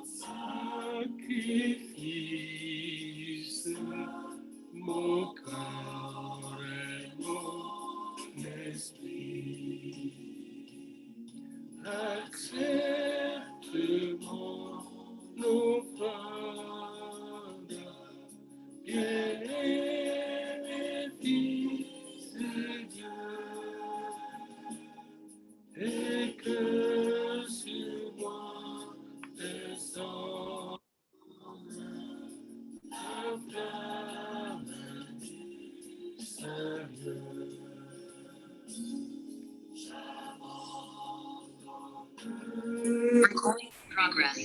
Sacrifice, mon corps et mon esprit. Accepte mon offrande, bien-aimé Fils de Dieu, et que sur moi descende la flamme du Seigneur. Recording progress.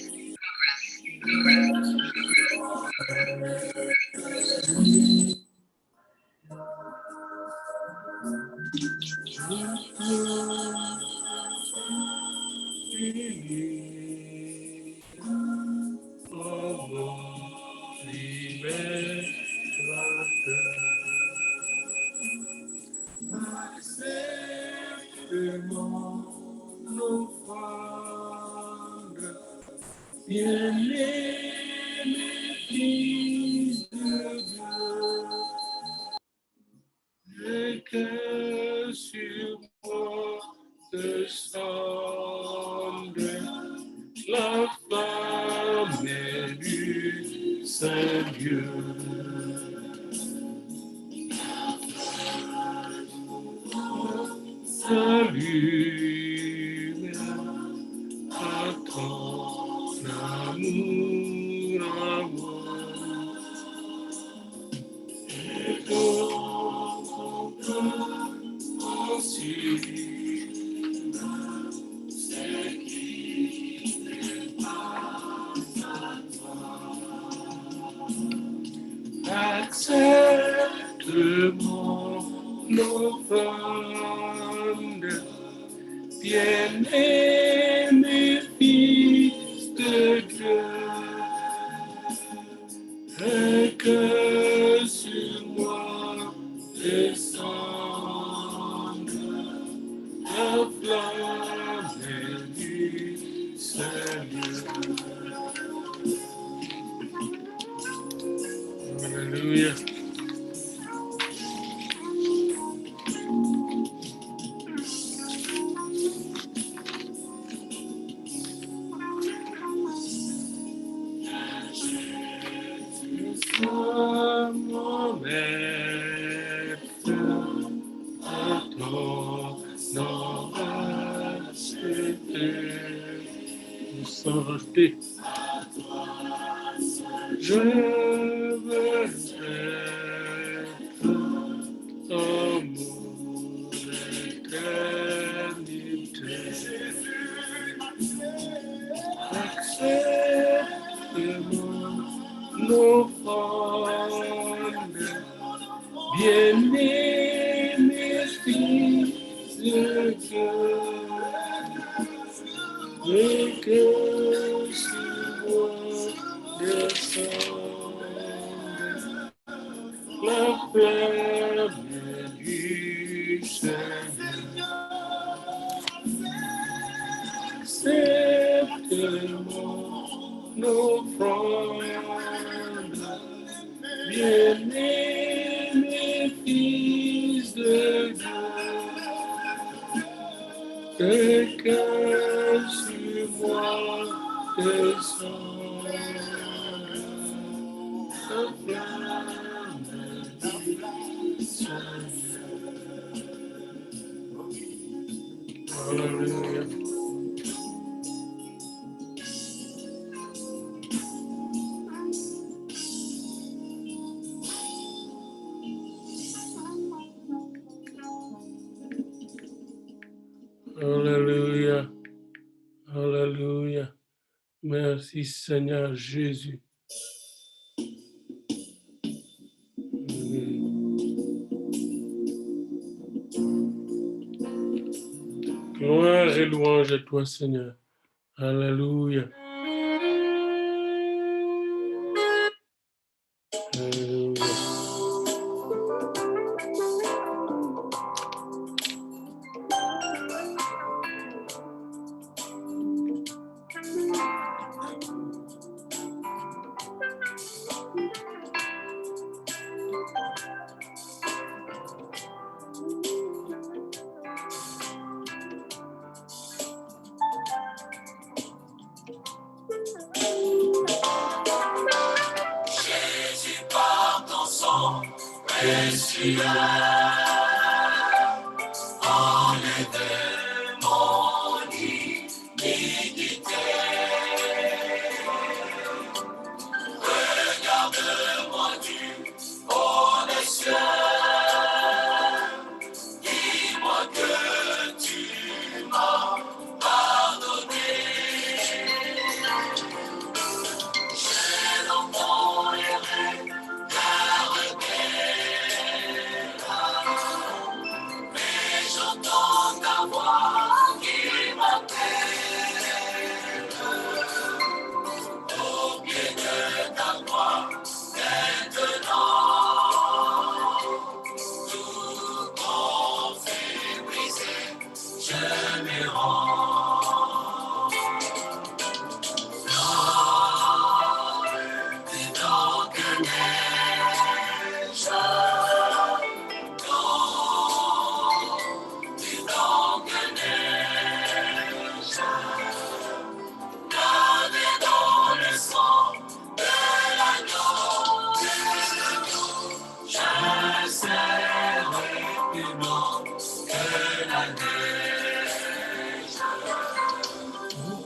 Dieu. Salut, à ton amour à moi. Et ton ensuite, c'est qui n'est pas à toi. Accepte mon offrande, bien-aimé Fils de Dieu, et que sur moi descende la flamme du Seigneur. Alléluia. Mon maître, à ton nom racheté, sans racheter, je veux être amour d'éternité. Accepte mon offrande, bien-aimé Fils de Dieu, et que sur moi descende la flamme du Seigneur. Accepte mon offrande, bien-aimé Fils de Dieu, et que sur moi descende la flamme du Seigneur. Alléluia. Alléluia. Alléluia. Merci Seigneur Jésus. Gloire et louange à toi Seigneur. Alléluia. Alléluia. Jésus par ton sang précieux, enlève mon iniquité. Regarde-moi du haut des cieux, dis-moi que tu m'as pardonné. J'ai dans mon erreur gardé là, mais j'entends ta voix.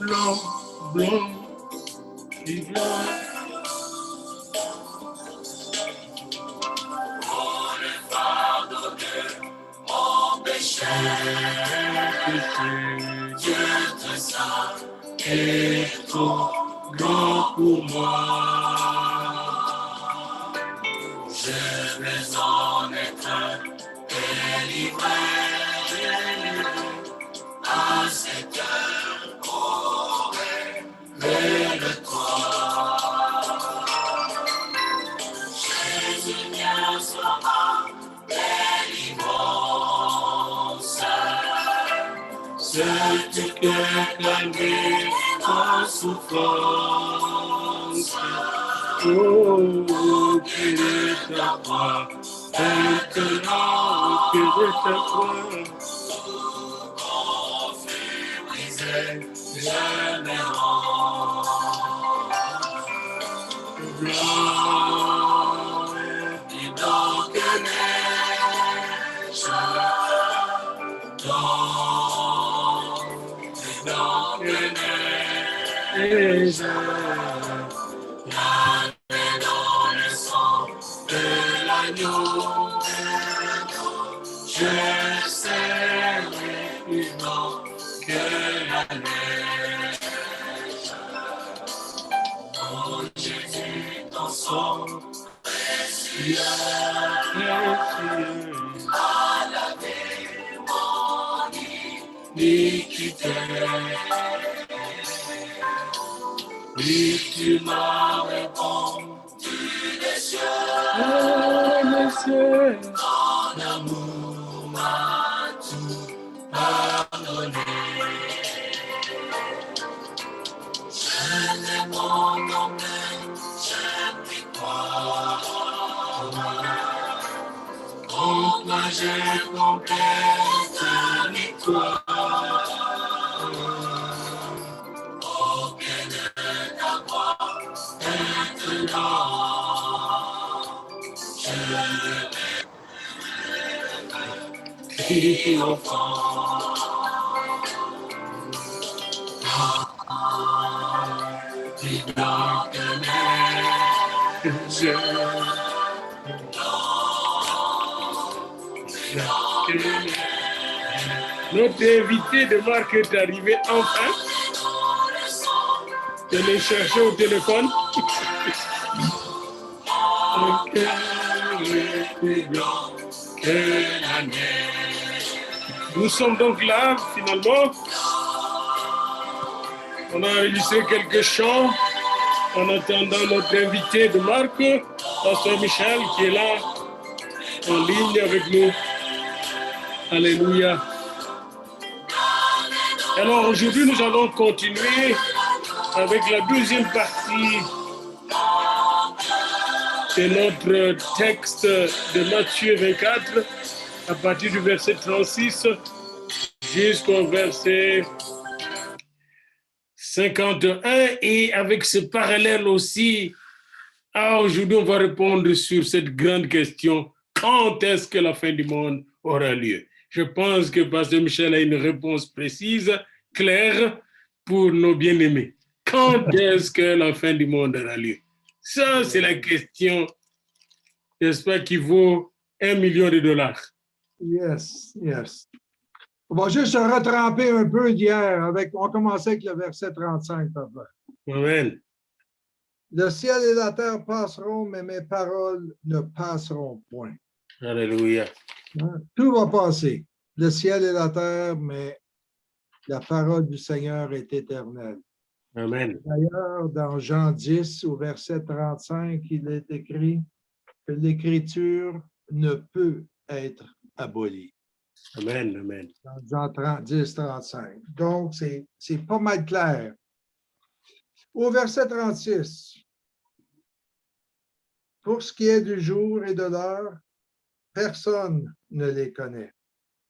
blanc, blanc et blanc. Oh, le fardeau de mon péché, Dieu te saint Est trop grand pour moi. je vais en être délivré à cette heure aurait vers toi. Jésus vient sur ma délivrance. C'est que calmer ta souffrance. Oh, qu'il est ta croix, maintenant, qu'il est ta croix. Quand fut brisé, je me rends. Blanc, Plus blanc que neige, plus blanc que neige, lavé dans le sang de l'agneau. Je serai plus blanc que la neige. Oh Jésus, ton sang précieux a lavé mon iniquité. Oui, tu m'as répondu des cieux, oh, monsieur, ton amour m'a tout pardonné. Je n'ai mon nom, je puis croire. En toi j'ai complète victoire. Aucune ta croix maintenant. qui Enfant, plus blanc que neige, Notre invité de Marc est arrivé enfin. Je l'ai cherché au téléphone. Mon cœur est plus blanc que la neige. Nous sommes donc là, finalement. On a enregistré quelques chants en attendant notre invité de Marc, Pasteur Michel, qui est là en ligne avec nous. Alléluia. Alors aujourd'hui, nous allons continuer avec la deuxième partie de notre texte de Matthieu 24, à partir du verset 36 jusqu'au verset 51. Et avec ce parallèle aussi, aujourd'hui, on va répondre sur cette grande question: quand est-ce que la fin du monde aura lieu? Je pense que Pasteur Michel a une réponse précise, claire pour nos bien-aimés. Quand est-ce que la fin du monde aura lieu? Ça, c'est la question, n'est-ce pas, qui vaut $1 million. Yes, yes. On va juste se retremper un peu d'hier. On commençait avec le verset 35, papa. Amen. Le ciel et la terre passeront, mais mes paroles ne passeront point. Alléluia. Hein? Tout va passer. Le ciel et la terre, mais la parole du Seigneur est éternelle. Amen. D'ailleurs, dans Jean 10, au verset 35, il est écrit que l'Écriture ne peut être abolie. Amen. Amen. Dans Jean 10, 35. Donc, c'est pas mal clair. Au verset 36, pour ce qui est du jour et de l'heure, personne ne les connaît.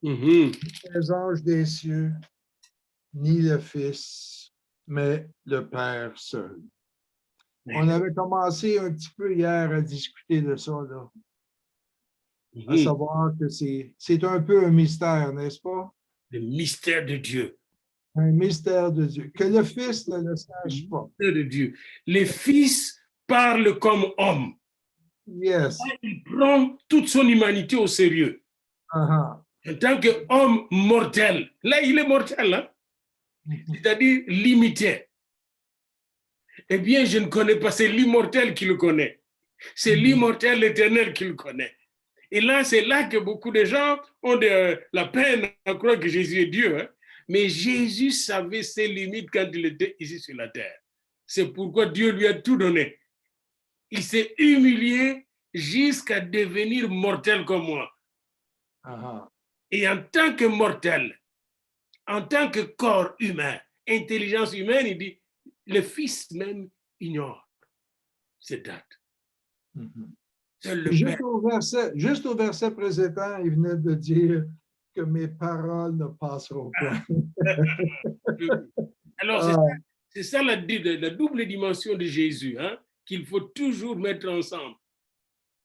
Mhm. Les anges des cieux, ni le Fils, mais le Père seul. On avait commencé un petit peu hier à discuter de ça, là. À Mhm. savoir que c'est un peu un mystère, n'est-ce pas? Le mystère de Dieu. Un mystère de Dieu. Que le Fils ne le sache pas. De Dieu. Le Fils parle comme homme. Yes. Il prend toute son humanité au sérieux. Uh-huh. En tant qu'homme mortel. Là, il est mortel, hein? C'est-à-dire limité. Eh bien, je ne connais pas, c'est l'immortel qui le connaît. C'est l'immortel, l'éternel qui le connaît. Et là, c'est là que beaucoup de gens ont de la peine à croire que Jésus est Dieu. Hein? Mais Jésus savait ses limites quand il était ici sur la terre. C'est pourquoi Dieu lui a tout donné. Il s'est humilié jusqu'à devenir mortel comme moi. Uh-huh. Et en tant que mortel, en tant que corps humain, intelligence humaine, il dit, le Fils même ignore cette date. Seul le Père. Juste au verset précédent, il venait de dire que mes paroles ne passeront pas. Alors, c'est ça la double dimension de Jésus, hein, qu'il faut toujours mettre ensemble.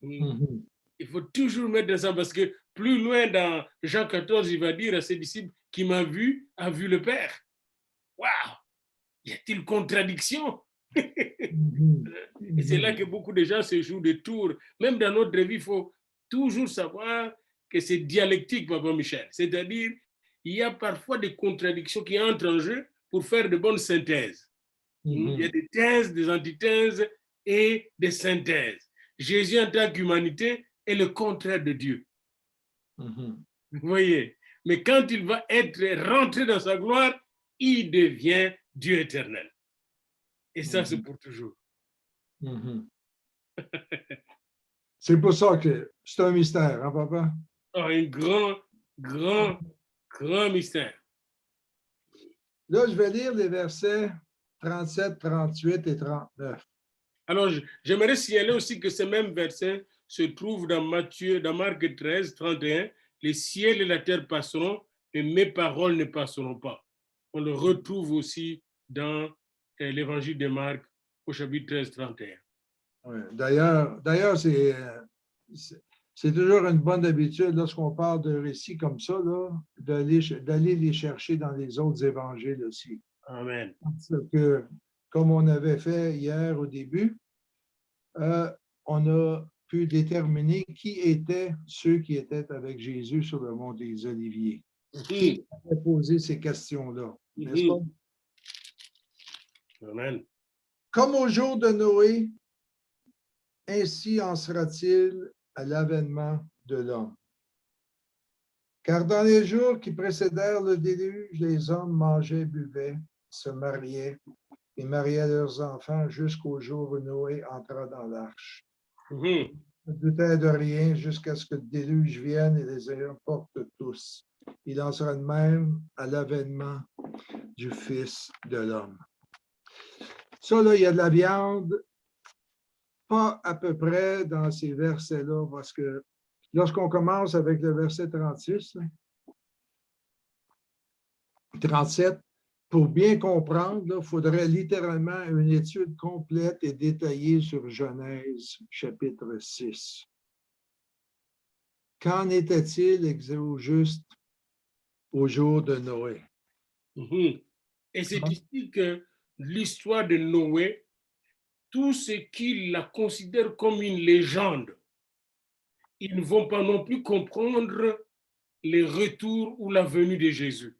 Il faut toujours mettre ensemble parce que plus loin dans Jean 14, il va dire à ses disciples, qui m'a vu, a vu le Père. Waouh! Y a-t-il contradiction? Et c'est là que beaucoup de gens se jouent des tours. Même dans notre vie, il faut toujours savoir que c'est dialectique, Papa Michel. C'est-à-dire, il y a parfois des contradictions qui entrent en jeu pour faire de bonnes synthèses. Il y a des thèses, des antithèses et des synthèses. Jésus, en tant qu'humanité, est le contraire de Dieu. Vous voyez? Mais quand il va être rentré dans sa gloire, il devient Dieu éternel. Et ça, c'est pour toujours. C'est pour ça que c'est un mystère, hein, papa? Oh, un grand mystère. Là, je vais lire les versets 37, 38 et 39. Alors, j'aimerais signaler aussi que ces mêmes versets se trouvent dans Marc 13, 31. Les ciels et la terre passeront, mais mes paroles ne passeront pas. On le retrouve aussi dans l'évangile de Marc au chapitre 13, 31. Ouais. D'ailleurs, c'est toujours une bonne habitude lorsqu'on parle de récits comme ça, d'aller les chercher dans les autres évangiles aussi. Amen. Parce que, comme on avait fait hier au début, on a pu déterminer qui étaient ceux qui étaient avec Jésus sur le mont des Oliviers. Qui avait posé ces questions-là, n'est-ce pas? Amen. Comme au jour de Noé, ainsi en sera-t-il à l'avènement de l'homme. Car dans les jours qui précédèrent le déluge, les hommes mangeaient, buvaient, se mariaient et mariaient leurs enfants jusqu'au jour où Noé entra dans l'arche. Ne doutait de rien jusqu'à ce que le déluge vienne et les emporte tous. Il en sera de même à l'avènement du Fils de l'homme. Ça, là, il y a de la viande, pas à peu près dans ces versets-là, parce que lorsqu'on commence avec le verset 36, 37, pour bien comprendre, il faudrait littéralement une étude complète et détaillée sur Genèse, chapitre 6. Qu'en était-il au juste au jour de Noé? Et c'est ici que l'histoire de Noé, tous ceux qui la considèrent comme une légende, ils ne vont pas non plus comprendre les retours ou la venue de Jésus.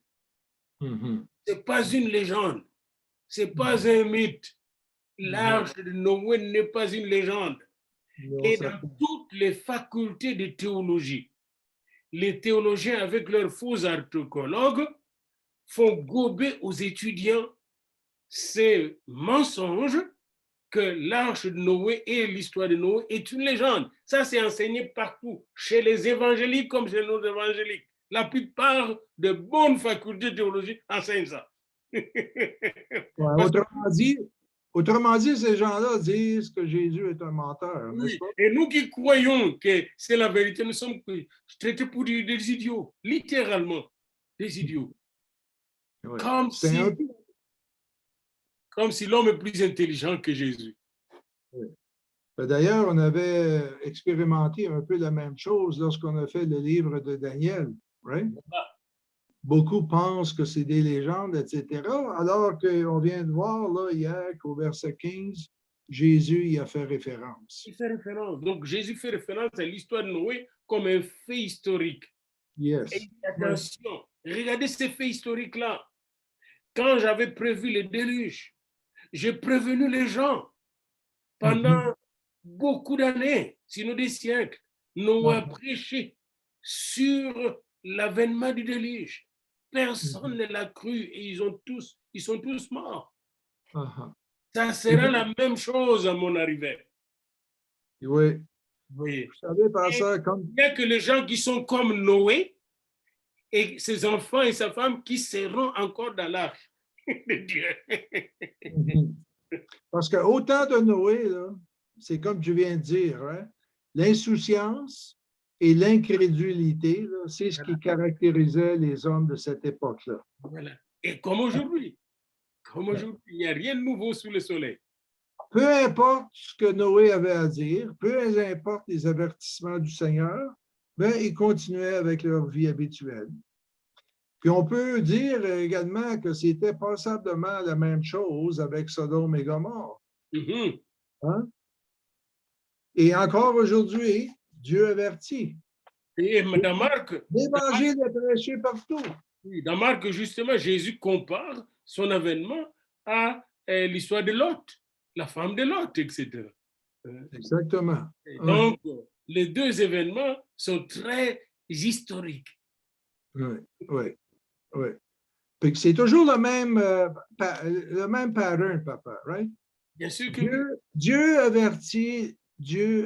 Ce n'est pas une légende, ce n'est pas un mythe. L'arche de Noé n'est pas une légende. Et dans toutes les facultés de théologie, les théologiens, avec leurs faux archéologues, font gober aux étudiants ces mensonges que l'arche de Noé et l'histoire de Noé est une légende. Ça, c'est enseigné partout, chez les évangéliques comme chez nos évangéliques. La plupart de bonnes facultés théologiques enseignent ça. Autrement dit, ces gens-là disent que Jésus est un menteur, n'est-ce pas? Et nous qui croyons que c'est la vérité, nous sommes traités pour des idiots, littéralement, des idiots. Oui. Comme si l'homme est plus intelligent que Jésus. Oui. D'ailleurs, on avait expérimenté un peu la même chose lorsqu'on a fait le livre de Daniel, right? beaucoup pensent que c'est des légendes, etc. Alors qu'on vient de voir là, hier qu'au verset 15, Jésus y a fait référence. Il fait référence. Donc, Jésus fait référence à l'histoire de Noé comme un fait historique. Yes. Et attention, regardez ces faits historiques-là. Quand j'avais prévu le déluge, j'ai prévenu les gens pendant beaucoup d'années, sinon des siècles. Noé a prêché sur l'avènement du déluge. Personne ne l'a cru et ils sont tous morts. Ça sera la même chose à mon arrivée. Oui. Oui. Vous savez, pasteur, comme... Il n'y a que les gens qui sont comme Noé et ses enfants et sa femme qui seront encore dans l'arche de Dieu. Parce qu'au temps de Noé, c'est comme tu viens de dire, hein, l'insouciance et l'incrédulité, c'est ce qui caractérisait les hommes de cette époque-là. Voilà. Et comme aujourd'hui, il n'y a rien de nouveau sous le soleil. Peu importe ce que Noé avait à dire, peu importe les avertissements du Seigneur, ben, ils continuaient avec leur vie habituelle. Puis on peut dire également que c'était passablement la même chose avec Sodome et Gomorrhe. Hein? Et encore aujourd'hui, Dieu avertit. Et dans Marc, l'évangile est prêché partout. Dans Marc, justement, Jésus compare son avènement à l'histoire de Lot, la femme de Lot, etc. Exactement. Et donc, les deux événements sont très historiques. Oui, oui, oui. Puis c'est toujours le même pattern, papa, right? Bien sûr que Dieu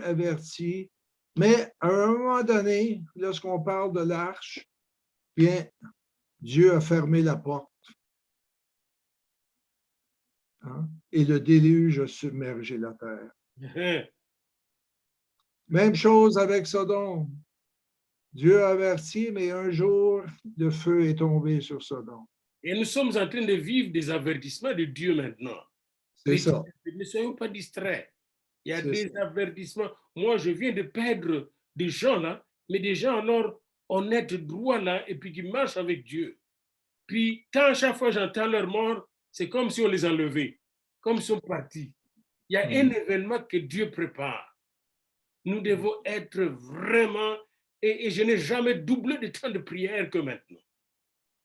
avertit, mais à un moment donné, lorsqu'on parle de l'arche, bien, Dieu a fermé la porte. Hein? Et le déluge a submergé la terre. Même chose avec Sodome. Dieu a averti, mais un jour, le feu est tombé sur Sodome. Et nous sommes en train de vivre des avertissements de Dieu maintenant. C'est ça. Ne soyons pas distraits. Il y a des avertissements. Moi, je viens de perdre des gens là, mais des gens alors honnêtes, droits là, et puis qui marchent avec Dieu. Puis, quand à chaque fois j'entends leur mort, c'est comme si on les enlevait, comme si on partit. Il y a un événement que Dieu prépare. Nous devons être vraiment, et je n'ai jamais doublé de temps de prière que maintenant.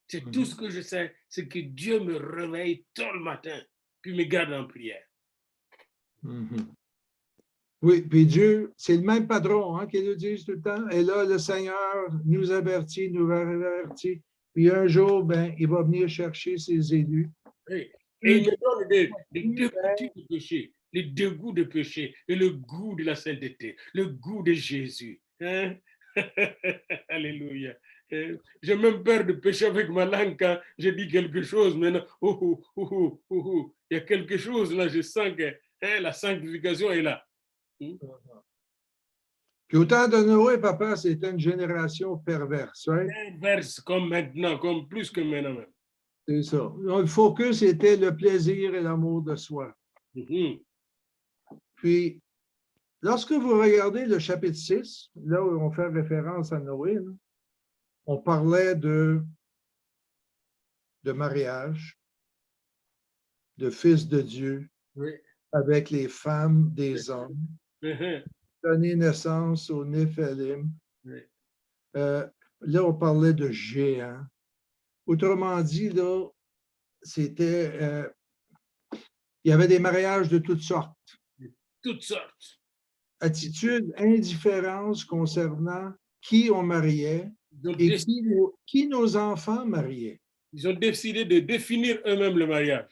C'est tout ce que je sais, c'est que Dieu me réveille tôt le matin, puis me garde en prière. Oui, puis Dieu, c'est le même patron hein, qui le dit tout le temps. Et là, le Seigneur nous avertit, Puis un jour, ben, il va venir chercher ses élus. Oui. Et il me donne des dégoûts de péché, les dégoûts de péché et le goût de la sainteté, le goût de Jésus. Hein? Alléluia. J'ai même peur de pécher avec ma langue quand je dis quelque chose. Maintenant, il y a quelque chose là, je sens que la sanctification est là. Puis au temps de Noé, papa, c'était une génération perverse. Right? Perverse comme maintenant, comme plus que maintenant même. C'est ça. Le focus était le plaisir et l'amour de soi. Puis, lorsque vous regardez le chapitre 6, là où on fait référence à Noé, là, on parlait de mariage, de fils de Dieu, avec les femmes des hommes, donner naissance au Néphilim. Là, on parlait de géants. Autrement dit, là, c'était... il y avait des mariages de toutes sortes. Toutes sortes. Attitude, indifférence concernant qui on mariait et qui nos enfants mariaient. Ils ont décidé de définir eux-mêmes le mariage.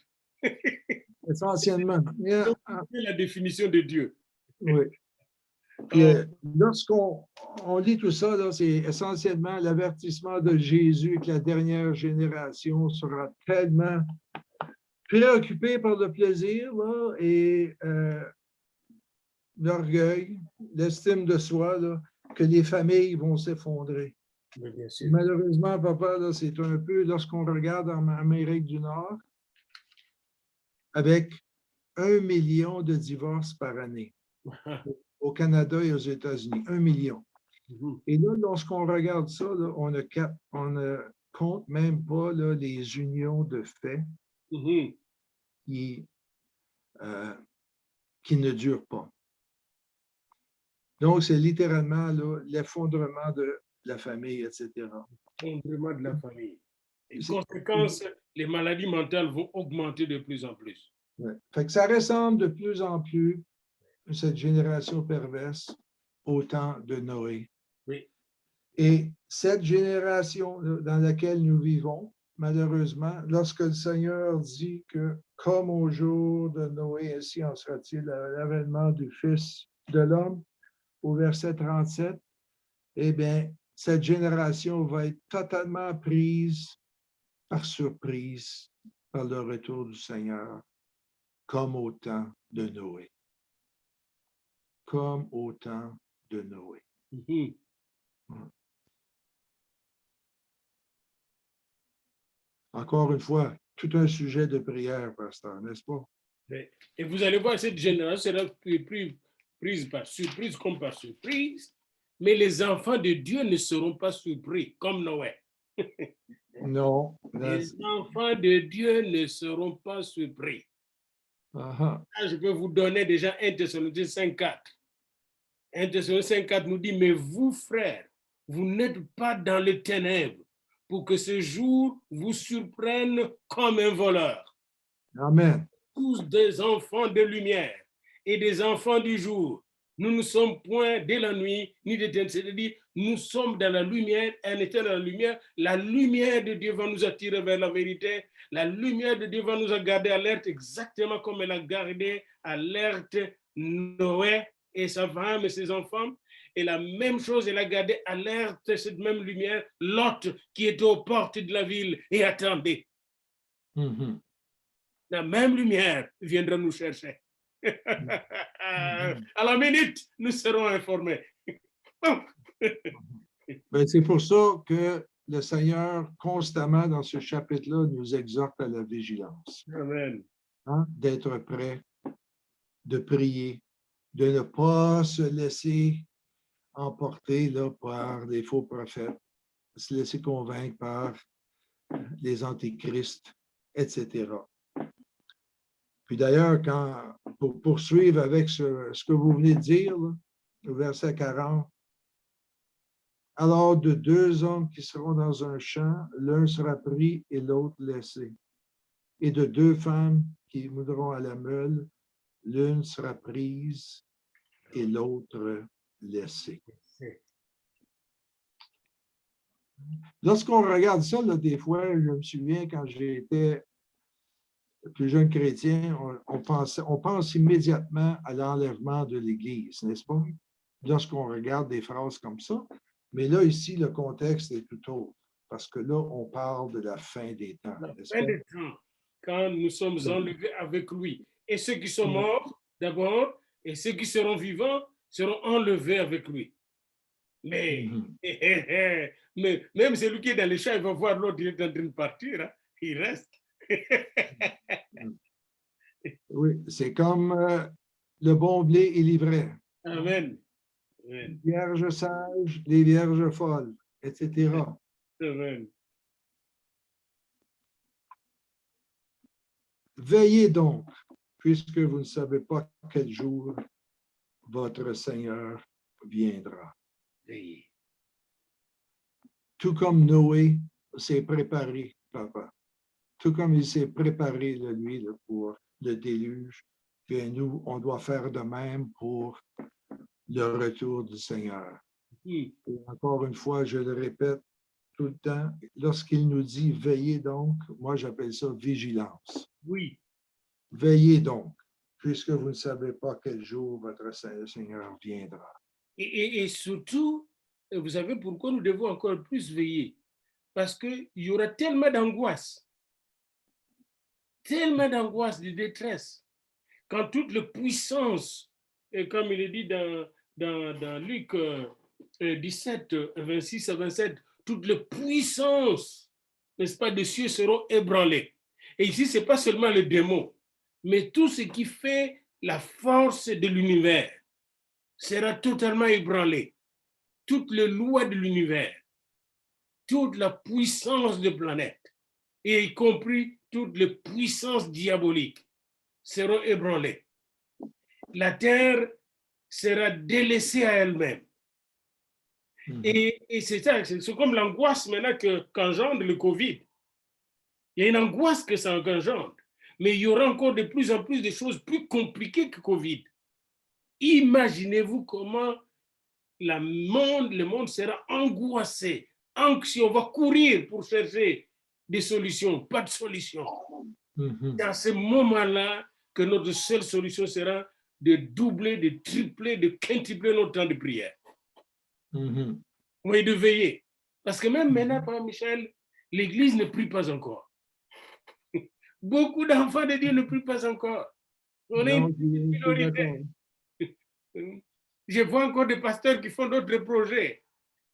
Essentiellement. C'est la définition de Dieu. Oui. Puis, lorsqu'on lit tout ça, c'est essentiellement l'avertissement de Jésus que la dernière génération sera tellement préoccupée par le plaisir là, et l'orgueil, l'estime de soi, là, que les familles vont s'effondrer. Malheureusement, papa, c'est un peu lorsqu'on regarde en Amérique du Nord, avec 1 million de divorces par année. Au Canada et aux États-Unis, 1 million. Et là, lorsqu'on regarde ça, là, on a compte même pas là, les unions de fait Mhm. qui ne durent pas. Donc, c'est littéralement là, l'effondrement de la famille, etc. Effondrement de la famille. Et C'est- conséquence, les maladies mentales vont augmenter de plus en plus. Ouais. Fait que ça ressemble de plus en plus, cette génération perverse, au temps de Noé. Oui. Et cette génération dans laquelle nous vivons, malheureusement, lorsque le Seigneur dit que, comme au jour de Noé, ainsi en sera-t-il à l'avènement du Fils de l'homme, au verset 37, eh bien, cette génération va être totalement prise par surprise par le retour du Seigneur, comme au temps de Noé. Comme au temps de Noé. Mhm. Encore une fois, tout un sujet de prière, pasteur, n'est-ce pas? Et vous allez voir, cette génération sera prise par surprise comme par surprise, mais les enfants de Dieu ne seront pas surpris comme Noé. Non. Les enfants de Dieu ne seront pas surpris. Là, Je peux vous donner déjà 1 Thessaloniciens 5,4. 1 Thessaloniciens 5,4 nous dit, mais vous, frères, vous n'êtes pas dans les ténèbres pour que ce jour vous surprenne comme un voleur. Amen. Tous des enfants de lumière et des enfants du jour. Nous ne sommes point de la nuit ni des ténèbres. C'est-à-dire, nous sommes dans la lumière, en étant dans la lumière. La lumière de Dieu va nous attirer vers la vérité. La lumière de Dieu va nous garder alerte exactement comme elle a gardé alerte Noé et sa femme et ses enfants. Et la même chose, elle a gardé alerte cette même lumière, Lot qui était aux portes de la ville et attendait. Mhm. La même lumière viendra nous chercher. À la minute, nous serons informés. Ben, c'est pour ça que le Seigneur, constamment dans ce chapitre-là, nous exhorte à la vigilance. Amen. Hein? D'être prêt, de prier, de ne pas se laisser emporter là, par des faux prophètes, se laisser convaincre par les antichrists, etc. Puis d'ailleurs, pour poursuivre avec ce que vous venez de dire, là, au verset 40, alors de deux hommes qui seront dans un champ, l'un sera pris et l'autre laissé. Et de deux femmes qui moudront à la meule, l'une sera prise et l'autre laissée. Lorsqu'on regarde ça, là, des fois, je me souviens quand j'étais plus jeune chrétien, on pense immédiatement à l'enlèvement de l'Église, n'est-ce pas? Lorsqu'on regarde des phrases comme ça. Mais là, ici, le contexte est tout autre. Parce que là, on parle de la fin des temps. La fin des temps, quand nous sommes enlevés avec lui. Et ceux qui sont morts, d'abord, et ceux qui seront vivants seront enlevés avec lui. Mais, mais même celui qui est dans les champs, il va voir l'autre, il est en train de partir. Hein? Il reste. Oui, c'est comme le bon blé et l'ivraie. Amen. Amen. Les vierges sages, les vierges folles, etc. Amen. Veillez donc, puisque vous ne savez pas quel jour votre Seigneur viendra. Veillez. Tout comme Noé s'est préparé, papa. Tout comme il s'est préparé, lui, pour le déluge, puis nous, on doit faire de même pour le retour du Seigneur. Et encore une fois, je le répète tout le temps, lorsqu'il nous dit « veillez donc », moi j'appelle ça « vigilance ». Oui. Veillez donc, puisque vous ne savez pas quel jour votre Seigneur viendra. Et surtout, vous savez pourquoi nous devons encore plus veiller? Parce qu'il y aura tellement d'angoisse, de détresse, quand toute la puissance, et comme il est dit dans Luc 17, 26 à 27, toute la puissance, n'est-ce pas, des cieux seront ébranlées. Et ici, ce n'est pas seulement le démon, mais tout ce qui fait la force de l'univers sera totalement ébranlé. Toutes les lois de l'univers, toute la puissance de planète, et y compris toutes les puissances diaboliques, seront ébranlées. La terre sera délaissée à elle-même. Et c'est ça, c'est comme l'angoisse maintenant qu'engendre le Covid. Il y a une angoisse que ça engendre, mais il y aura encore de plus en plus de choses plus compliquées que Covid. Imaginez-vous comment le monde sera angoissé, anxieux, on va courir pour chercher des solutions, pas de solution. C'est à ce moment-là que notre seule solution sera de doubler, de tripler, de quintupler notre temps de prière. Oui, de veiller. Parce que même maintenant, Père Michel, l'Église ne prie pas encore. Beaucoup d'enfants de Dieu ne prient pas encore. On est une minorité. Je vois encore des pasteurs qui font d'autres projets,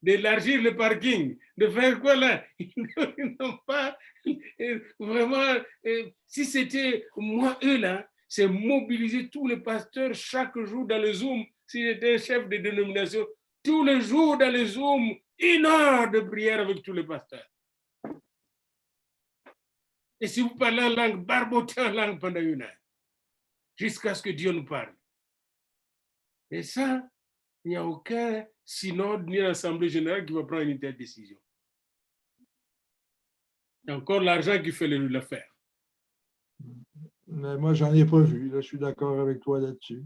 d'élargir le parking, de faire quoi là? Ils n'ont pas vraiment. Si c'était moi, eux là, c'est mobiliser tous les pasteurs chaque jour dans le Zoom. Si j'étais chef de dénomination, tous les jours dans le Zoom, 1 heure de prière avec tous les pasteurs. Et si vous parlez en langue, barbotez en langue pendant 1 heure, jusqu'à ce que Dieu nous parle. Et ça, il n'y a aucun synode ni assemblée générale qui va prendre une telle décision. Il y a encore l'argent qui fait l'affaire. Mais moi, j'en ai pas vu. Là, je suis d'accord avec toi là-dessus.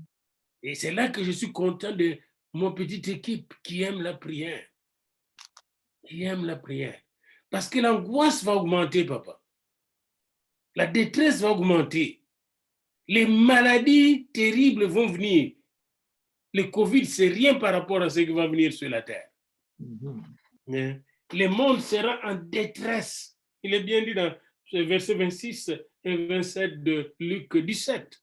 Et c'est là que je suis content de mon petite équipe qui aime la prière. Qui aime la prière. Parce que l'angoisse va augmenter, papa. La détresse va augmenter. Les maladies terribles vont venir. Le Covid, c'est rien par rapport à ce qui va venir sur la terre. Le monde sera en détresse. Il est bien dit dans le verset 26 et 27 de Luc 17.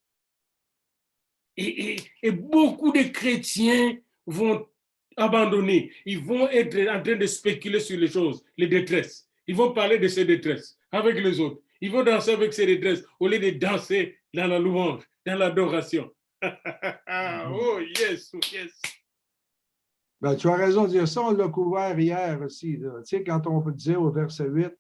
Et beaucoup de chrétiens vont abandonner. Ils vont être en train de spéculer sur les choses, les détresses. Ils vont parler de ces détresses avec les autres. Ils vont danser avec ces détresses au lieu de danser dans la louange, dans l'adoration. Oh, yes, yes. Ben, tu as raison de dire ça, on l'a couvert hier aussi. Là. Tu sais, quand on disait au verset 8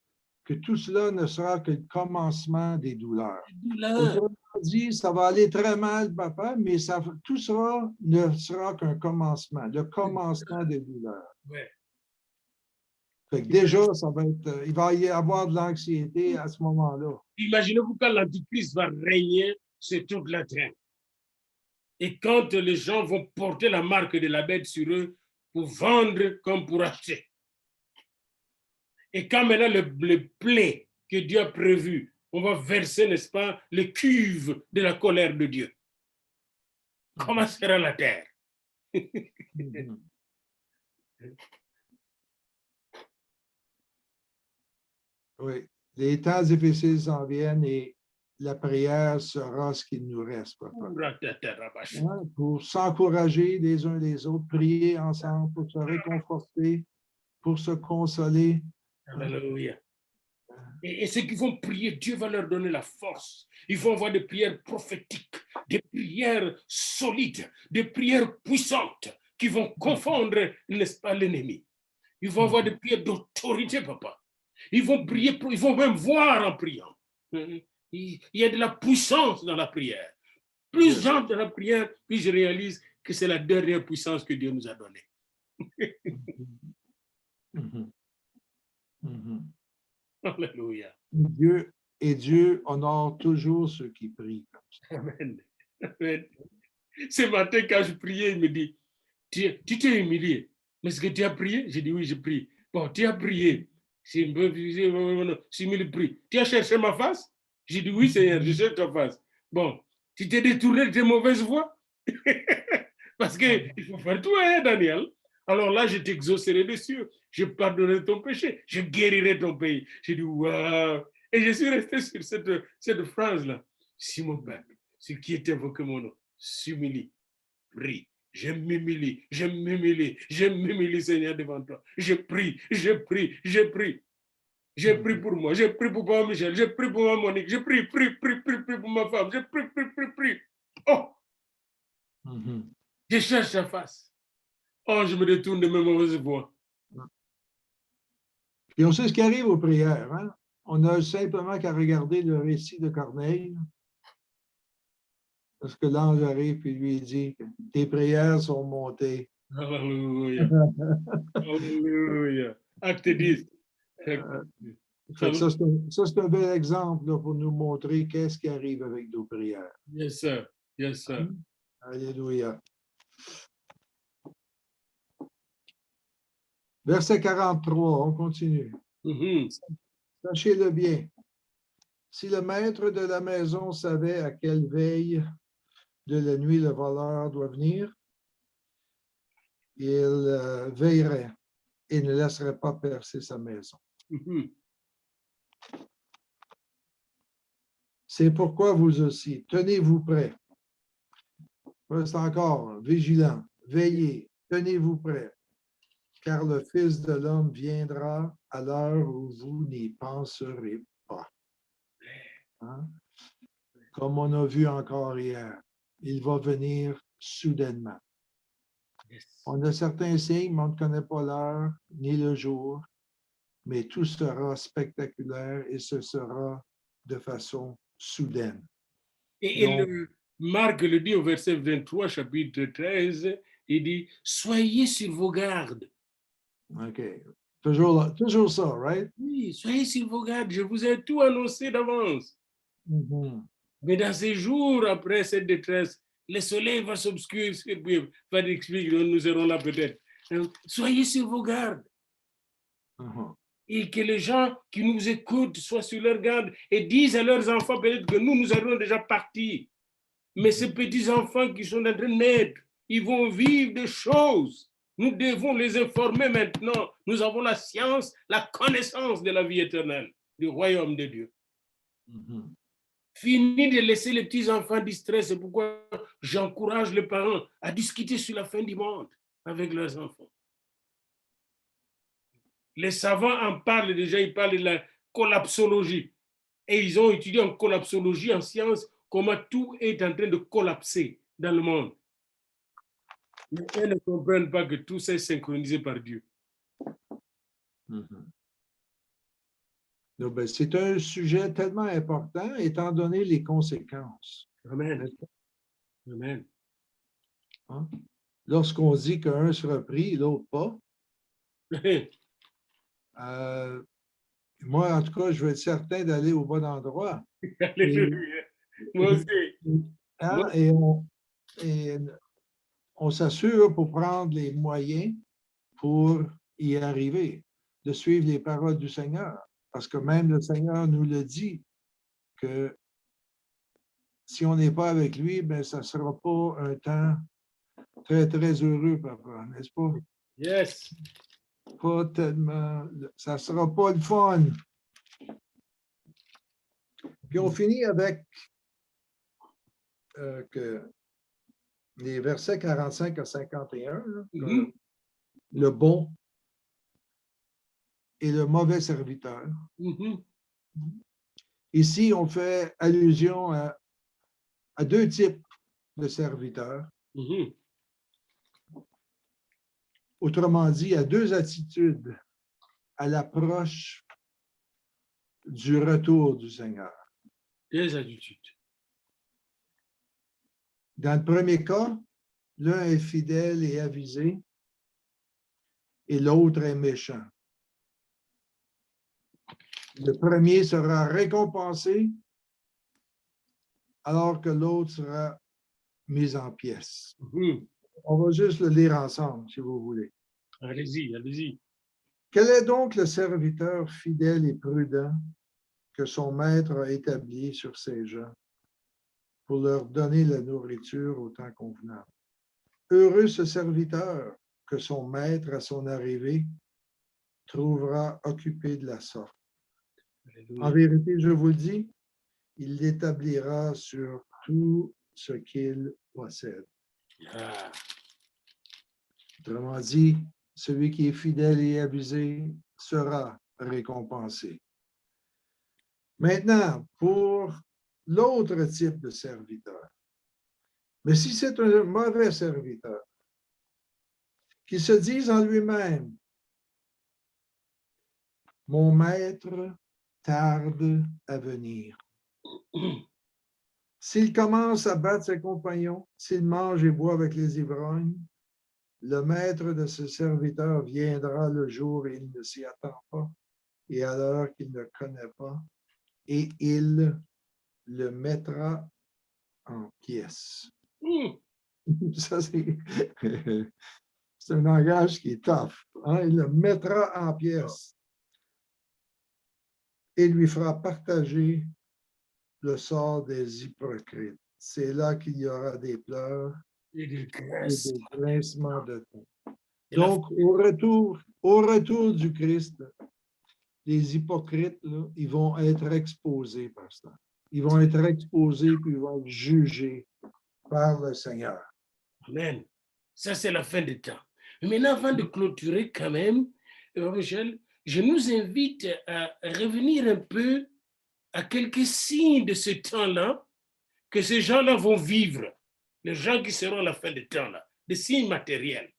que tout cela ne sera que le commencement des douleurs. Autrement dit, ça va aller très mal, papa, mais tout cela ne sera qu'un commencement, le commencement des douleurs. Ouais. Fait que déjà, ça va être, il va y avoir de l'anxiété à ce moment-là. Imaginez-vous quand l'Antichrist va régner sur toute la terre. Et quand les gens vont porter la marque de la bête sur eux pour vendre comme pour acheter. Et quand maintenant le plaie que Dieu a prévu, on va verser, n'est-ce pas, les cuves de la colère de Dieu. Comment sera la terre? Oui, les temps difficiles s'en viennent et la prière sera ce qu'il nous reste, papa. Pour s'encourager les uns les autres, prier ensemble, pour se réconforter, pour se consoler. Alléluia. Et ceux qui vont prier, Dieu va leur donner la force. Ils vont avoir des prières prophétiques, des prières solides, des prières puissantes qui vont confondre, n'est-ce pas, l'ennemi. Ils vont avoir des prières d'autorité, papa. Ils vont prier, ils vont même voir en priant. Il y a de la puissance dans la prière. Plus j'entre dans la prière, plus je réalise que c'est la dernière puissance que Dieu nous a donnée. Alléluia. Dieu honore toujours ceux qui prient. Amen. Amen. Ce matin, quand je priais, il me dit, tu t'es humilié. Mais est-ce que tu as prié? J'ai dit oui, j'ai prié. Bon, tu as prié. C'est mille prie. Tu as cherché ma face? J'ai dit oui, Seigneur, je cherche ta face. Bon, tu t'es détourné de tes mauvaises voies? Parce qu'il faut faire tout, hein, Daniel. Alors là, je t'exaucerai dessus. Je pardonnerai ton péché. Je guérirai ton pays. J'ai dit waouh. Et je suis resté sur cette phrase-là. Si mon peuple, ce qui est invoqué mon nom, s'humilie, prie. Je m'humilie, je m'humilie, je m'humilie, Seigneur, devant toi. Je prie, je prie, je prie. Je prie pour moi, je prie pour moi, Michel, je prie pour moi, Monique, je prie pour ma femme, je prie. Oh! Je cherche sa face. Oh, je me détourne de mes mauvaises voies. Puis on sait ce qui arrive aux prières. Hein? On a simplement qu'à regarder le récit de Corneille. Parce que l'ange arrive et lui dit « Tes prières sont montées. » Alléluia. Alléluia. Acte 10. Fait que ça, c'est un bel exemple là, pour nous montrer qu'est-ce qui arrive avec nos prières. Yes, sir. Yes, sir. Alléluia. Verset 43, on continue. Sachez-le bien. Si le maître de la maison savait à quelle veille de la nuit le voleur doit venir, il veillerait et ne laisserait pas percer sa maison. C'est pourquoi vous aussi, tenez-vous prêts. Reste encore vigilant, veillez, tenez-vous prêts, car le Fils de l'homme viendra à l'heure où vous n'y penserez pas. Hein? Comme on a vu encore hier, il va venir soudainement. On a certains signes, mais on ne connaît pas l'heure ni le jour, mais tout sera spectaculaire et ce sera de façon soudaine. Et Marc le dit au verset 23, chapitre 13, il dit « Soyez sur vos gardes. » OK. Toujours ça, right? Oui, soyez sur vos gardes, je vous ai tout annoncé d'avance. Mais dans ces jours après cette détresse, le soleil va s'obscurer, va expliquer, nous serons là peut-être. Soyez sur vos gardes. Et que les gens qui nous écoutent soient sur leur garde et disent à leurs enfants peut-être que nous serons déjà partis. Mais ces petits-enfants qui sont en train de naître, ils vont vivre des choses. Nous devons les informer maintenant. Nous avons la science, la connaissance de la vie éternelle, du royaume de Dieu. Fini de laisser les petits-enfants distraits. C'est pourquoi j'encourage les parents à discuter sur la fin du monde avec leurs enfants. Les savants en parlent déjà, ils parlent de la collapsologie. Et ils ont étudié en collapsologie, en science, comment tout est en train de collapser dans le monde. Mais elles ne comprennent pas que tout ça est synchronisé par Dieu. Donc, c'est un sujet tellement important étant donné les conséquences. Amen. Amen. Hein? Lorsqu'on dit qu'un sera pris, l'autre pas, moi, en tout cas, je veux être certain d'aller au bon endroit. Alléluia. Moi aussi. Hein? Et on s'assure pour prendre les moyens pour y arriver, de suivre les paroles du Seigneur. Parce que même le Seigneur nous le dit, que si on n'est pas avec lui, ben, ça ne sera pas un temps très, très heureux, papa, n'est-ce pas? Yes. Pas tellement, ça ne sera pas le fun. Puis on finit avec que les versets 45 à 51, là, le bon et le mauvais serviteur. Ici, on fait allusion à deux types de serviteurs. Autrement dit, à deux attitudes à l'approche du retour du Seigneur. Deux attitudes. Dans le premier cas, l'un est fidèle et avisé et l'autre est méchant. Le premier sera récompensé alors que l'autre sera mis en pièces. On va juste le lire ensemble, si vous voulez. Allez-y, allez-y. Quel est donc le serviteur fidèle et prudent que son maître a établi sur ses gens pour leur donner la nourriture au temps convenable? Heureux ce serviteur que son maître, à son arrivée, trouvera occupé de la sorte. Alléluia. En vérité, je vous le dis, il l'établira sur tout ce qu'il possède. Autrement dit, celui qui est fidèle et avisé sera récompensé. Maintenant, pour l'autre type de serviteur, mais si c'est un mauvais serviteur, qui se dise en lui-même, Mon maître tarde à venir. S'il commence à battre ses compagnons, s'il mange et boit avec les ivrognes, le maître de ce serviteur viendra le jour et il ne s'y attend pas, et à l'heure qu'il ne connaît pas, et il le mettra en pièces. Ça, c'est un langage qui est tough. Hein? Il le mettra en pièces et lui fera partager le sort des hypocrites. C'est là qu'il y aura des pleurs Et des et grâces. des grincements de dents. Et la- Donc, au retour du Christ, les hypocrites, là, ils vont être exposés par ça. Ils vont être exposés puis ils vont être jugés par le Seigneur. Amen. Ça, c'est la fin des temps. Mais maintenant, avant de clôturer quand même, Michel, je nous invite à revenir un peu à quelques signes de ce temps-là que ces gens-là vont vivre, les gens qui seront à la fin des temps-là, des signes matériels.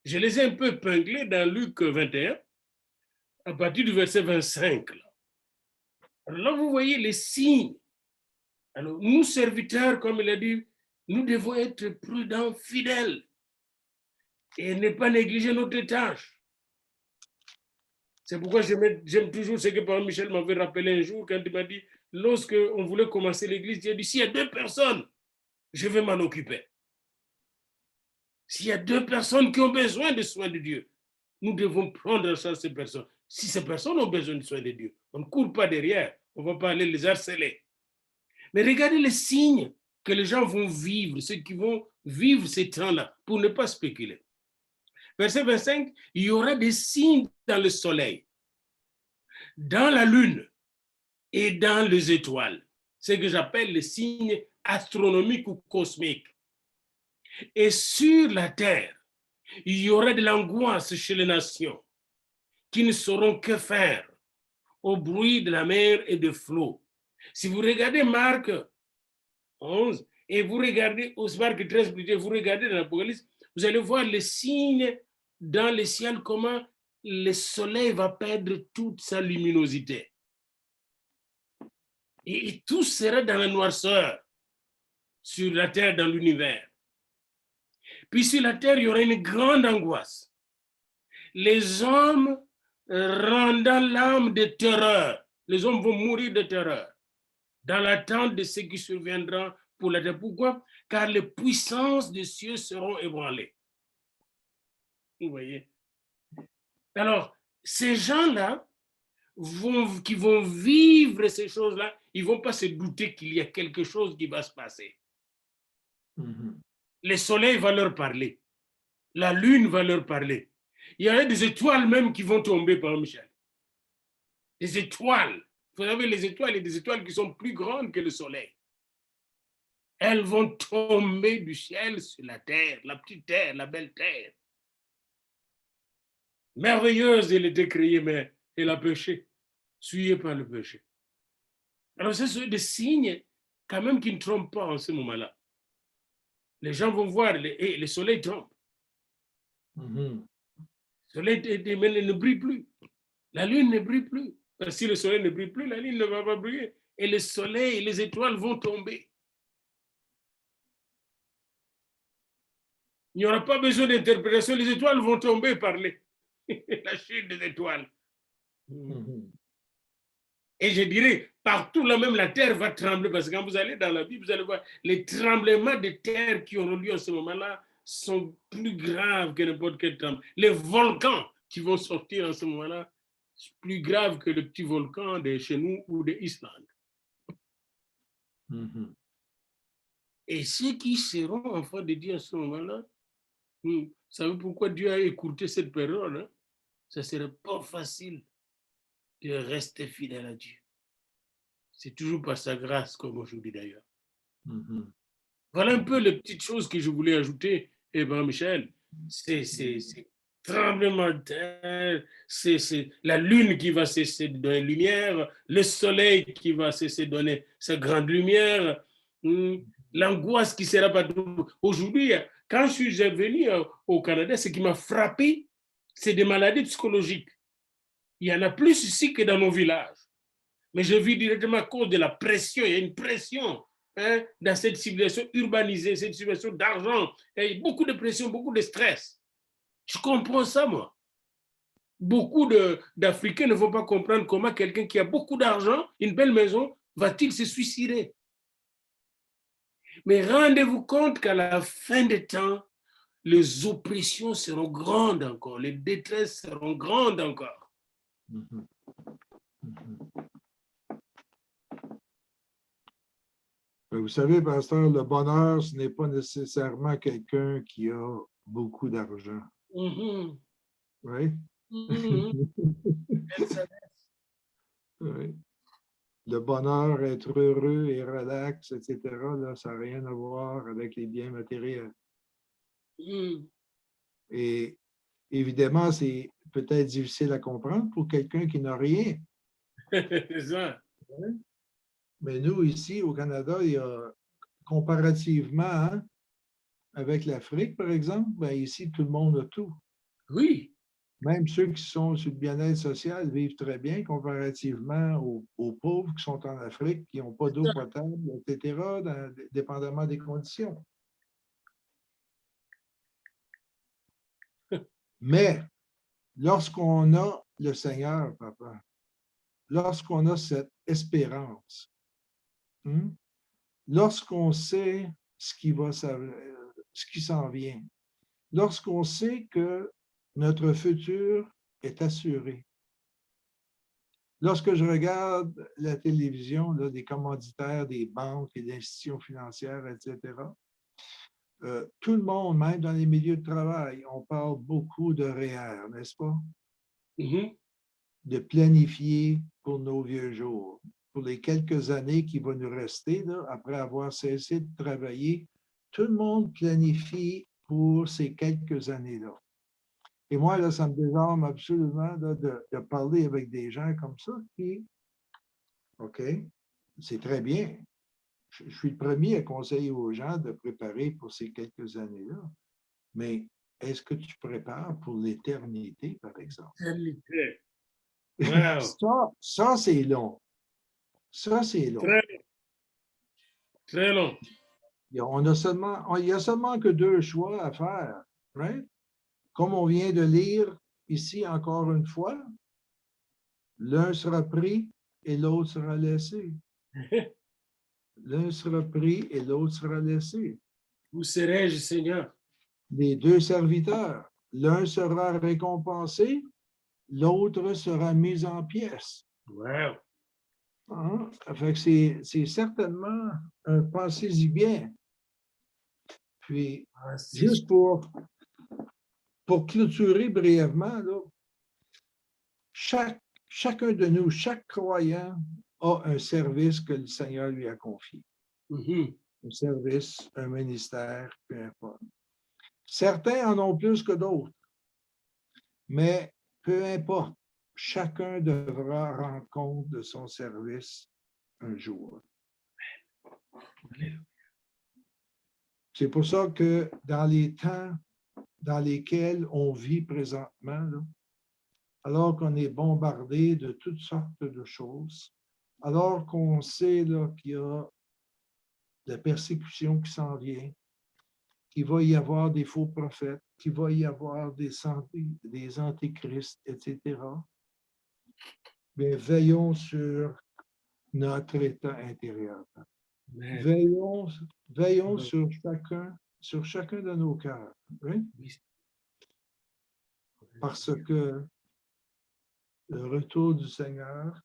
Je les ai un peu épinglés dans Luc 21, à partir du verset 25. Là. Alors là, vous voyez les signes. Alors, nous, serviteurs, comme il a dit, nous devons être prudents, fidèles et ne pas négliger notre tâche. C'est pourquoi j'aime toujours ce que Père Michel m'avait rappelé un jour quand il m'a dit, lorsque on voulait commencer l'église, il a dit, s'il y a 2 personnes, je vais m'en occuper. S'il y a 2 personnes qui ont besoin de soins de Dieu, nous devons prendre en charge ces personnes. Si ces personnes ont besoin de soins de Dieu, on ne court pas derrière, on ne va pas aller les harceler. Mais regardez les signes que les gens vont vivre, ceux qui vont vivre ces temps-là, pour ne pas spéculer. Verset 25, il y aura des signes dans le soleil, dans la lune et dans les étoiles. Ce que j'appelle les signes astronomiques ou cosmiques. Et sur la terre, il y aura de l'angoisse chez les nations qui ne sauront que faire au bruit de la mer et des flots. Si vous regardez Marc 11 et vous regardez au Marc 13, vous regardez dans l'Apocalypse, vous allez voir les signes dans le ciel, comment le soleil va perdre toute sa luminosité. Et tout sera dans la noirceur sur la terre, dans l'univers. Puis sur la terre, il y aura une grande angoisse. Les hommes rendant l'âme de terreur. Les hommes vont mourir de terreur dans l'attente de ce qui surviendra pour la terre. Pourquoi? Car les puissances des cieux seront ébranlées. Vous voyez? Alors, ces gens-là qui vont vivre ces choses-là, ils ne vont pas se douter qu'il y a quelque chose qui va se passer. Mhm. Le soleil va leur parler. La lune va leur parler. Il y a des étoiles même qui vont tomber, par Michel. Des étoiles. Vous savez, les étoiles, il y a des étoiles qui sont plus grandes que le soleil. Elles vont tomber du ciel sur la terre, la petite terre, la belle terre. Merveilleuse, elle était créée, mais elle a péché, souillée par le péché. Alors, ce sont des signes quand même qui ne trompent pas en ce moment-là. Les gens vont voir, le soleil trompe. Mhm. Le soleil ne brille plus. La lune ne brille plus. Parce que si le soleil ne brille plus, la lune ne va pas briller. Et le soleil et les étoiles vont tomber. Il n'y aura pas besoin d'interprétation. Les étoiles vont tomber par la chute des étoiles. Mhm. Et je dirais, partout là même, la terre va trembler. Parce que quand vous allez dans la Bible, vous allez voir, les tremblements de terre qui auront lieu en ce moment-là sont plus graves que n'importe quel tremblement. Les volcans qui vont sortir en ce moment-là, sont plus graves que le petit volcan de chez nous ou de Islande. Mhm. Et ceux qui seront enfants de Dieu à ce moment-là, vous savez pourquoi Dieu a écourté cette période, hein? Ça serait pas facile de rester fidèle à Dieu. C'est toujours par sa grâce, comme aujourd'hui d'ailleurs. Mhm. Voilà un peu les petites choses que je voulais ajouter, Michel. C'est tremblement de terre, c'est la lune qui va cesser de donner lumière, le soleil qui va cesser de donner sa grande lumière, l'angoisse qui sera partout. Aujourd'hui, quand je suis venu au Canada, ce qui m'a frappé, c'est des maladies psychologiques. Il y en a plus ici que dans nos villages. Mais je vis directement à cause de la pression. Il y a une pression dans cette civilisation urbanisée, cette civilisation d'argent. Il y a beaucoup de pression, beaucoup de stress. Je comprends ça, moi. Beaucoup d'Africains ne vont pas comprendre comment quelqu'un qui a beaucoup d'argent, une belle maison, va-t-il se suicider. Mais rendez-vous compte qu'à la fin des temps, les oppressions seront grandes encore, les détresses seront grandes encore. Mhm. Mhm. Vous savez, pasteur, le bonheur, ce n'est pas nécessairement quelqu'un qui a beaucoup d'argent. Mhm. Oui? Mhm. Oui. Le bonheur, être heureux et relax, etc., là, ça n'a rien à voir avec les biens matériels. Mhm. Et évidemment, c'est peut-être difficile à comprendre pour quelqu'un qui n'a rien. C'est ça. Mais nous, ici, au Canada, il y a comparativement avec l'Afrique, par exemple, ben ici, tout le monde a tout. Oui. Même ceux qui sont sur le bien-être social vivent très bien comparativement aux pauvres qui sont en Afrique, qui n'ont pas d'eau potable, etc., dépendamment des conditions. Mais lorsqu'on a le Seigneur, papa, lorsqu'on a cette espérance, lorsqu'on sait ce qui s'en vient, lorsqu'on sait que notre futur est assuré. Lorsque je regarde la télévision, là, des commanditaires, des banques et des institutions financières, etc., tout le monde, même dans les milieux de travail, on parle beaucoup de REER, n'est-ce pas? Mhm. De planifier pour nos vieux jours, pour les quelques années qui vont nous rester, là, après avoir cessé de travailler. Tout le monde planifie pour ces quelques années-là. Et moi, là, ça me désarme absolument là, de parler avec des gens comme ça qui, OK, c'est très bien. Je suis le premier à conseiller aux gens de préparer pour ces quelques années-là. Mais est-ce que tu prépares pour l'éternité, par exemple? Wow. Ça c'est long. Ça, c'est long. Très, très long. Il y a seulement que deux choix à faire. Right? Comme on vient de lire ici encore une fois, l'un sera pris et l'autre sera laissé. L'un sera pris et l'autre sera laissé. Où serais-je, Seigneur? Les deux serviteurs, l'un sera récompensé, l'autre sera mis en pièces. Wow. Hein? Fait que c'est certainement un pensez-y bien. Puis, juste pour clôturer brièvement, là, chacun de nous, chaque croyant a un service que le Seigneur lui a confié. Mhm. Un service, un ministère, peu importe. Certains en ont plus que d'autres, mais peu importe, chacun devra rendre compte de son service un jour. C'est pour ça que dans les temps dans lesquels on vit présentement, là, alors qu'on est bombardé de toutes sortes de choses, alors qu'on sait qu'il y a la persécution qui s'en vient, qu'il va y avoir des faux prophètes, qu'il va y avoir des antéchrists, etc. Mais veillons sur notre état intérieur. Veillons sur chacun de nos cœurs. Oui? Parce que le retour du Seigneur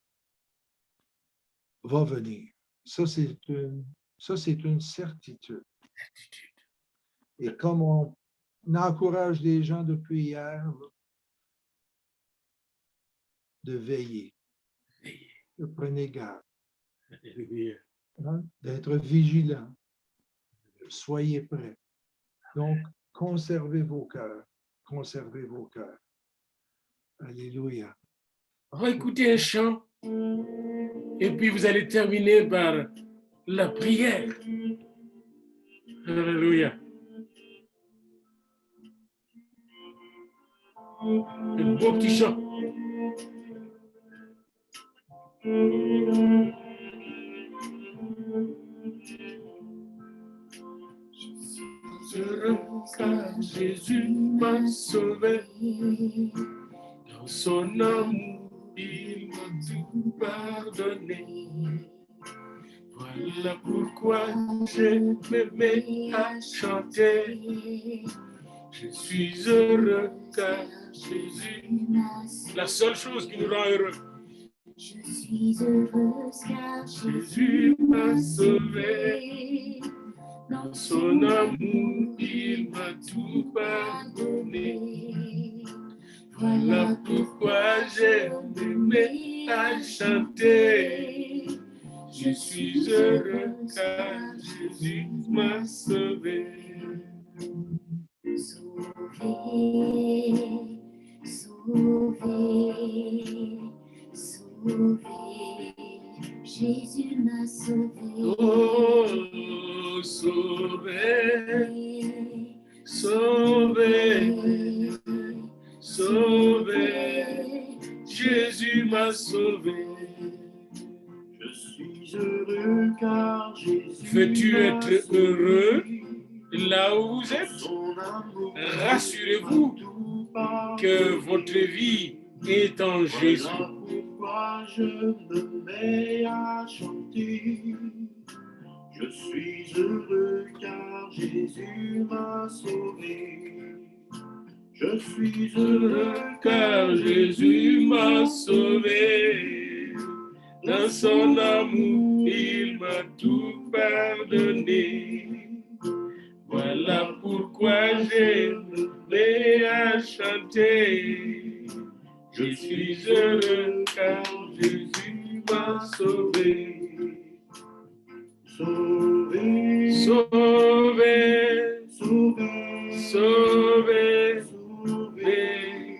va venir. Ça, c'est une certitude. Et comme on encourage les gens depuis hier de veiller, de prenez garde, d'être vigilant, soyez prêts. Donc, conservez vos cœurs, conservez vos cœurs. Alléluia. On va écouter un chant et puis vous allez terminer par la prière. Alléluia. Un beau petit chant. Heureux car Jésus m'a sauvé. Dans son amour, il m'a tout pardonné. Voilà pourquoi je me mets à chanter. Je suis heureux car Jésus, la seule chose qui nous rend heureux. Je suis heureuse car Jésus m'a sauvé. Dans son amour, il m'a tout pardonné. Voilà pourquoi je me mets à chanter. Je suis heureux car Jésus m'a sauvé. Sauvé, sauvé, sauvé. Jésus m'a sauvé. Oh, sauvé, sauvé, sauvé. Jésus m'a sauvé. Je suis heureux car Jésus Veux-tu m'a être sauvé. heureux là où vous êtes? Son amour Rassurez-vous m'a tout pardonné. que votre vie est en Jésus. Voilà pourquoi je me mets à chanter. Je suis heureux car Jésus m'a sauvé. Je suis heureux Car Jésus m'a sauvé. Dans son amour, il m'a tout pardonné. Voilà pourquoi je me mets à chanter. Je suis heureux car Jésus m'a sauvé. sauvé, Sauvé, sauvé, sauvé, sauvé.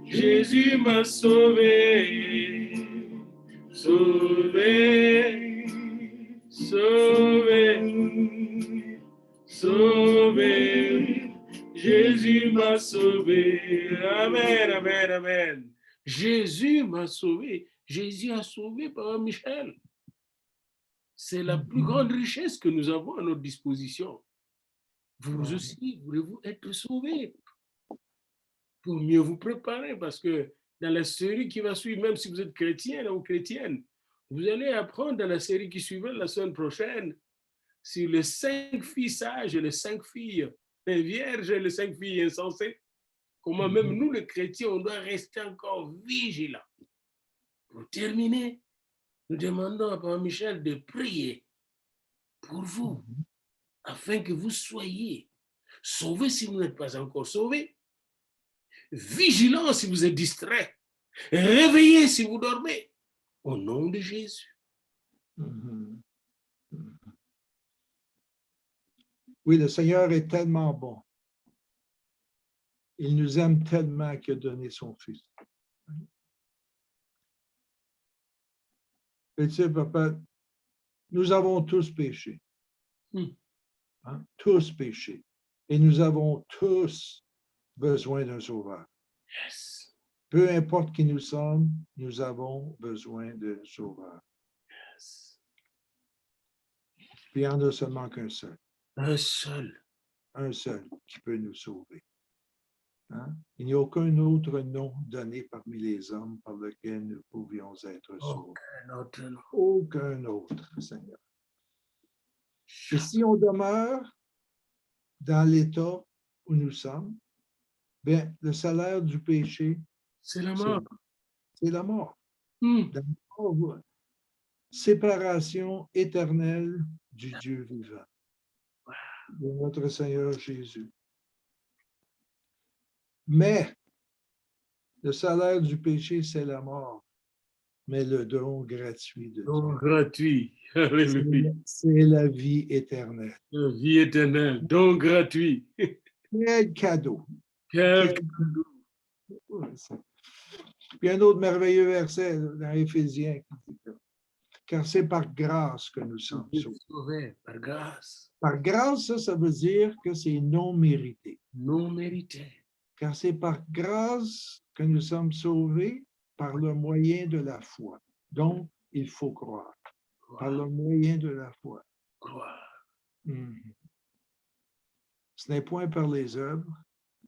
Jésus m'a sauvé. Sauvé, sauvé, sauvé. Jésus m'a sauvé. Amen, amen, amen. Jésus m'a sauvé. Jésus a sauvé par Michel. C'est la plus grande richesse que nous avons à notre disposition. Vous aussi, voulez-vous être sauvés pour mieux vous préparer, parce que dans la série qui va suivre, même si vous êtes chrétien ou chrétienne, vous allez apprendre dans la série qui suivra la semaine prochaine sur les 5 filles sages et les 5 filles vierges et les 5 filles insensées. Comment même nous, les chrétiens, on doit rester encore vigilants. Pour terminer, nous demandons à Père Michel de prier pour vous, afin que vous soyez sauvés si vous n'êtes pas encore sauvés, vigilants si vous êtes distraits, réveillés si vous dormez, au nom de Jésus. Oui, le Seigneur est tellement bon. Il nous aime tellement qu'il a donné son Fils. Et tu sais, papa, nous avons tous péché. Hein? Tous péché. Et nous avons tous besoin d'un sauveur. Yes. Peu importe qui nous sommes, nous avons besoin d'un sauveur. Yes. Puis il n'y en a seulement qu'un seul. Un seul. Un seul qui peut nous sauver. Hein? Il n'y a aucun autre nom donné parmi les hommes par lequel nous pouvions être sauvés. Aucun autre nom. Aucun autre, Seigneur. Et si on demeure dans l'état où nous sommes, bien, le salaire du péché, C'est la mort. c'est la mort. Hmm. La mort, séparation éternelle du Dieu vivant, de notre Seigneur Jésus. Mais le salaire du péché, c'est la mort, mais le don gratuit de Don Dieu, gratuit. Alléluia. c'est la vie éternelle. La vie éternelle. Don gratuit. Quel cadeau! Quel Puis un autre merveilleux verset dans Éphésiens qui dit que, car c'est par grâce que nous sommes sauvés. sauvé par grâce. Par grâce, ça veut dire que c'est non mérité. Non mérité. Car c'est par grâce que nous sommes sauvés par le moyen de la foi. Donc, il faut croire. Par le moyen de la foi. Croire. Ce n'est point par les œuvres,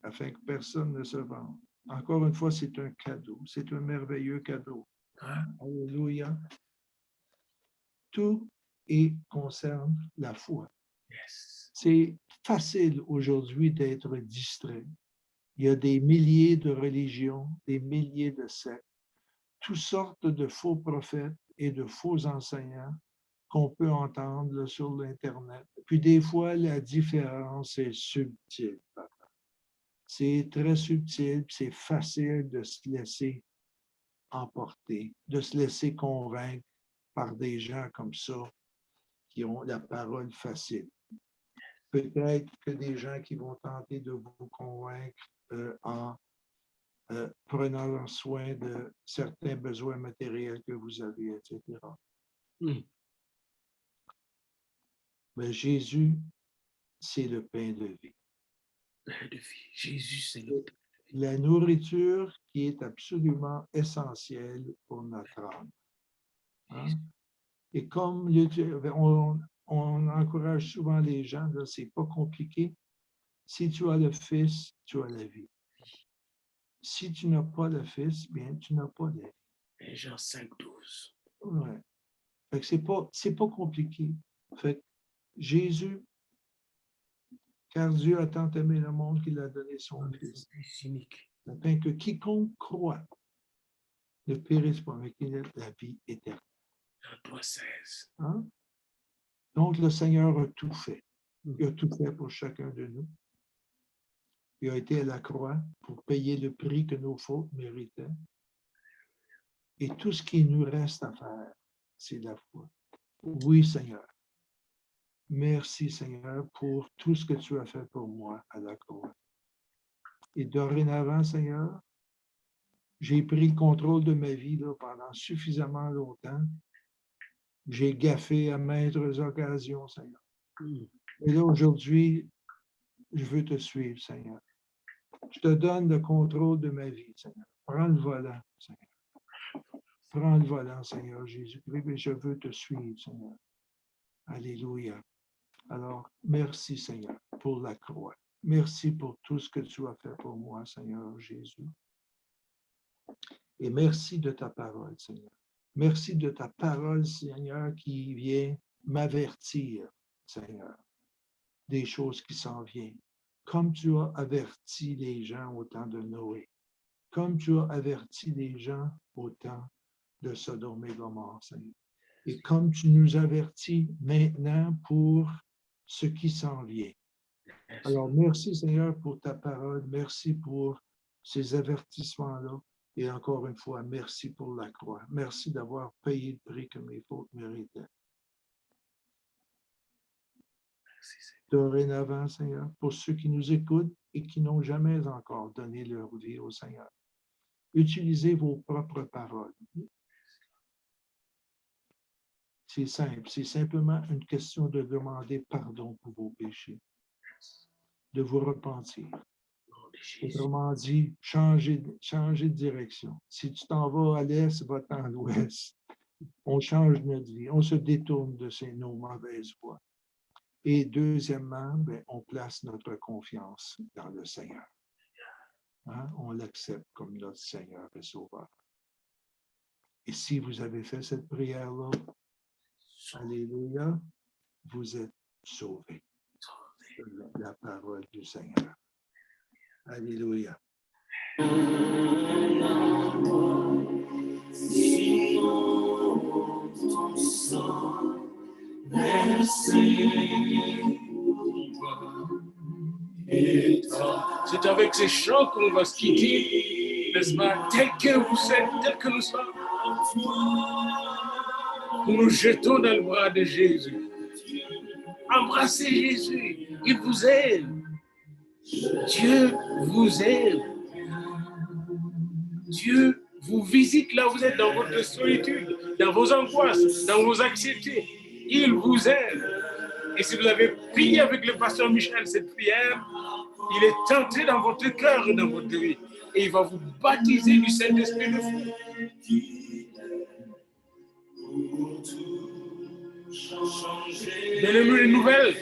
afin que personne ne se vende. Encore une fois, c'est un cadeau. C'est un merveilleux cadeau. Alléluia. Tout concerne la foi. Yes. C'est facile aujourd'hui d'être distrait. Il y a des milliers de religions, des milliers de sectes, toutes sortes de faux prophètes et de faux enseignants qu'on peut entendre là, sur l'Internet. Puis des fois, la différence est subtile. C'est très subtil, c'est facile de se laisser emporter, de se laisser convaincre par des gens comme ça qui ont la parole facile. Peut-être que des gens qui vont tenter de vous convaincre en prenant soin de certains besoins matériels que vous avez, etc. Mais Jésus, c'est le pain de vie. Pain de vie. Jésus, c'est le pain. La nourriture qui est absolument essentielle pour notre âme. Hein? Et comme on encourage souvent les gens, c'est pas compliqué. Si tu as le Fils, tu as la vie. Si tu n'as pas le Fils, bien, tu n'as pas la vie. Jean 5:12. Ouais. Fait que c'est pas compliqué. Fait que Jésus, car Dieu a tant aimé le monde qu'il a donné son Fils. Unique. Afin que quiconque croit ne périsse pas, mais qu'il ait la vie éternelle. Jean 3:16. Hein? Donc, le Seigneur a tout fait. Il a tout fait pour chacun de nous. Il a été à la croix pour payer le prix que nos fautes méritaient. Et tout ce qui nous reste à faire, c'est la foi. Oui, Seigneur. Merci, Seigneur, pour tout ce que tu as fait pour moi à la croix. Et dorénavant, Seigneur, j'ai pris le contrôle de ma vie là, pendant suffisamment longtemps. J'ai gaffé à maintes occasions, Seigneur. Et là, aujourd'hui, je veux te suivre, Seigneur. Je te donne le contrôle de ma vie, Seigneur. Prends le volant, Seigneur. Prends le volant, Seigneur Jésus-Christ, et je veux te suivre, Seigneur. Alléluia. Alors, merci, Seigneur, pour la croix. Merci pour tout ce que tu as fait pour moi, Seigneur Jésus. Et merci de ta parole, Seigneur. Merci de ta parole, Seigneur, qui vient m'avertir, Seigneur, des choses qui s'en viennent. Comme tu as averti les gens au temps de Noé. Comme tu as averti les gens au temps de Sodome et Gomorrhe, Seigneur. Et comme tu nous avertis maintenant pour ce qui s'en vient. Alors, merci, Seigneur, pour ta parole. Merci pour ces avertissements-là. Et encore une fois, merci pour la croix. Merci d'avoir payé le prix que mes fautes méritaient. Dorénavant, Seigneur, pour ceux qui nous écoutent et qui n'ont jamais encore donné leur vie au Seigneur, utilisez vos propres paroles. C'est simple, c'est simplement une question de demander pardon pour vos péchés, de vous repentir. Autrement dit, changer de direction. Si tu t'en vas à l'est, va-t'en à l'ouest. On change notre vie, on se détourne de nos mauvaises voies. Et deuxièmement, on place notre confiance dans le Seigneur. Hein? On l'accepte comme notre Seigneur et Sauveur. Et si vous avez fait cette prière-là, alléluia, vous êtes sauvés. La parole du Seigneur. Alléluia. C'est avec ces chants qu'on va se quitter, n'est-ce pas? Tel que vous êtes, tel que nous sommes. Nous nous jetons dans le bras de Jésus. Embrassez Jésus, il vous aime. Dieu vous aime. Dieu vous visite là où vous êtes dans votre solitude, dans vos angoisses, dans vos anxiétés. Il vous aime. Et si vous avez prié avec le pasteur Michel cette prière, il est entré dans votre cœur et dans votre vie. Et il va vous baptiser du Saint-Esprit de feu. Donnez-nous les nouvelles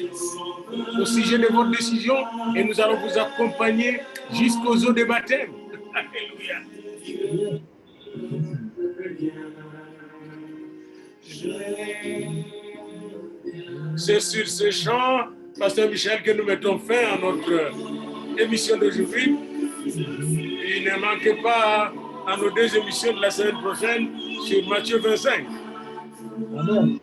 au sujet de votre décision et nous allons vous accompagner jusqu'aux eaux de baptême. Alléluia. C'est sur ce chant, Pasteur Michel, que nous mettons fin à notre émission d'aujourd'hui. Et ne manquez pas à nos 2 émissions de la semaine prochaine sur Matthieu 25. Amen.